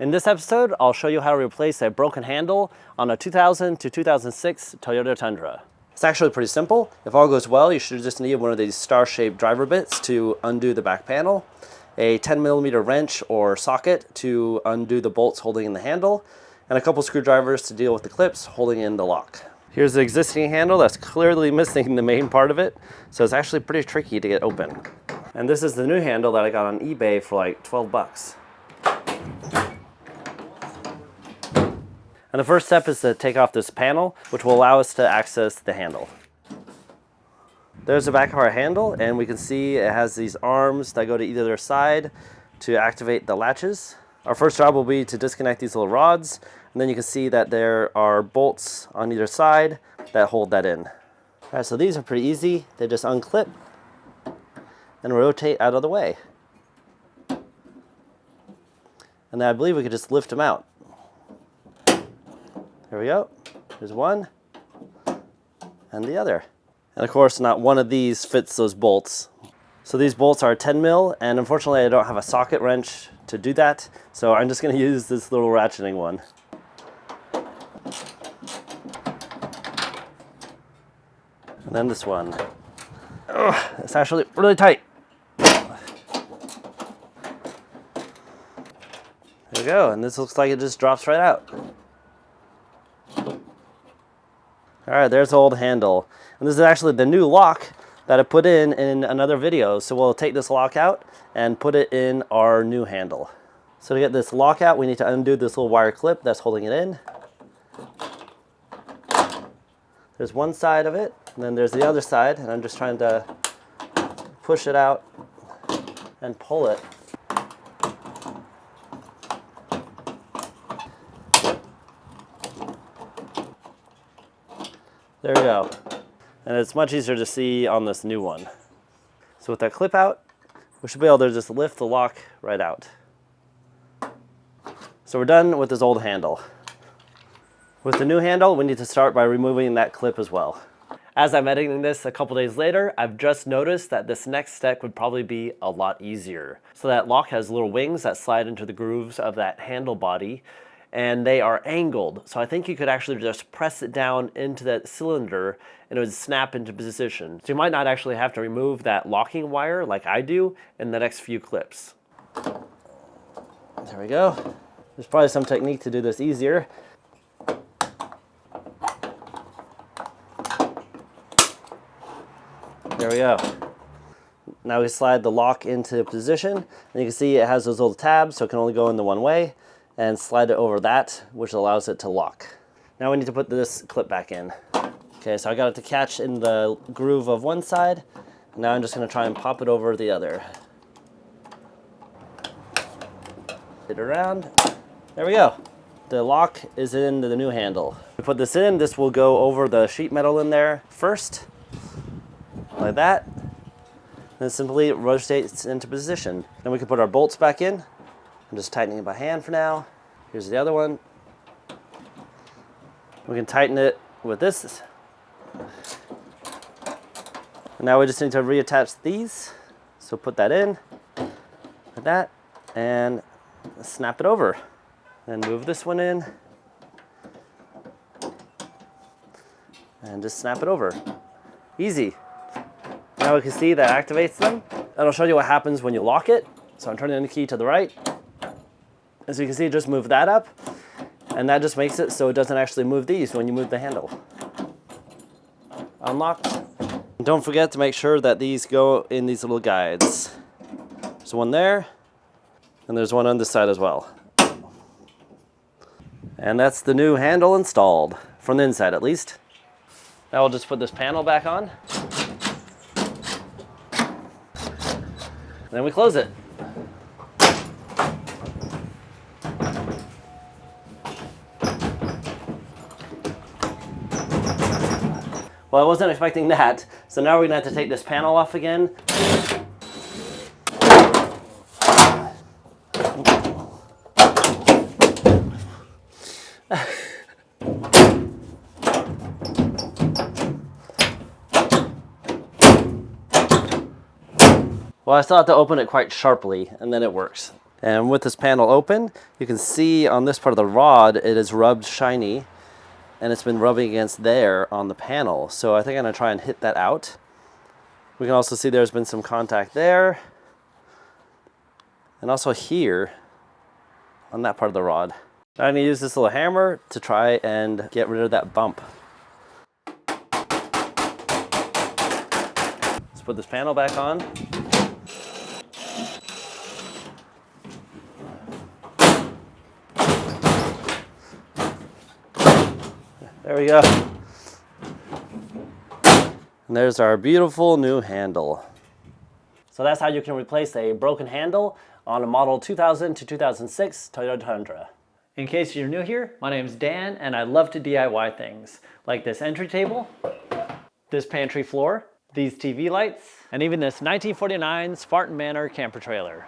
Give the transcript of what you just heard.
In this episode, I'll show you how to replace a broken handle on a 2000 to 2006 Toyota Tundra. It's actually pretty simple. If all goes well, you should just need one of these star-shaped driver bits to undo the back panel, a 10mm wrench or socket to undo the bolts holding in the handle, and a couple screwdrivers to deal with the clips holding in the lock. Here's the existing handle that's clearly missing the main part of it, so it's actually pretty tricky to get open. And this is the new handle that I got on eBay for like 12 bucks. And the first step is to take off this panel, which will allow us to access the handle. There's the back of our handle, and we can see it has these arms that go to either side to activate the latches. Our first job will be to disconnect these little rods, and then you can see that there are bolts on either side that hold that in. All right, so these are pretty easy. They just unclip and rotate out of the way. And then I believe we could just lift them out. There we go. There's one and the other. And of course, not one of these fits those bolts. So these bolts are 10mm, and unfortunately I don't have a socket wrench to do that. So I'm just gonna use this little ratcheting one. And then this one. Ugh, it's actually really tight. There we go, and this looks like it just drops right out. All right, there's the old handle. And this is actually the new lock that I put in another video. So we'll take this lock out and put it in our new handle. So to get this lock out, we need to undo this little wire clip that's holding it in. There's one side of it, and then there's the other side, and I'm just trying to push it out and pull it. There we go. And it's much easier to see on this new one. So with that clip out, we should be able to just lift the lock right out. So we're done with this old handle. With the new handle, we need to start by removing that clip as well. As I'm editing this a couple days later, I've just noticed that this next step would probably be a lot easier. So that lock has little wings that slide into the grooves of that handle body, and they are angled. So I think you could actually just press it down into that cylinder and it would snap into position. So you might not actually have to remove that locking wire like I do in the next few clips. There we go. There's probably some technique to do this easier. There we go. Now we slide the lock into position, and you can see it has those little tabs, so it can only go in the one way, and slide it over that, which allows it to lock. Now we need to put this clip back in. Okay, so I got it to catch in the groove of one side. Now I'm just gonna try and pop it over the other. Hit it around. There we go. The lock is in the new handle. We put this in, this will go over the sheet metal in there first, like that. Then simply rotates into position. Then we can put our bolts back in. I'm just tightening it by hand for now. Here's the other one. We can tighten it with this. And now we just need to reattach these. So put that in, like that, and snap it over. Then move this one in, and just snap it over. Easy. Now we can see that activates them. And I'll show you what happens when you lock it. So I'm turning the key to the right. As you can see, just move that up, and that just makes it so it doesn't actually move these when you move the handle. Unlocked. And don't forget to make sure that these go in these little guides. There's one there, and there's one on this side as well. And that's the new handle installed, from the inside at least. Now we'll just put this panel back on. And then we close it. Well, I wasn't expecting that, so now we're gonna have to take this panel off again. Well, I still have to open it quite sharply, and then it works. And with this panel open, you can see on this part of the rod, it is rubbed shiny, and it's been rubbing against there on the panel. So I think I'm gonna try and hit that out. We can also see there's been some contact there, and also here on that part of the rod. I'm gonna use this little hammer to try and get rid of that bump. Let's put this panel back on. There we go. And there's our beautiful new handle. So that's how you can replace a broken handle on a model 2000 to 2006 Toyota Tundra. In case you're new here, my name's Dan and I love to DIY things like this entry table, this pantry floor, these TV lights, and even this 1949 Spartan Manor camper trailer.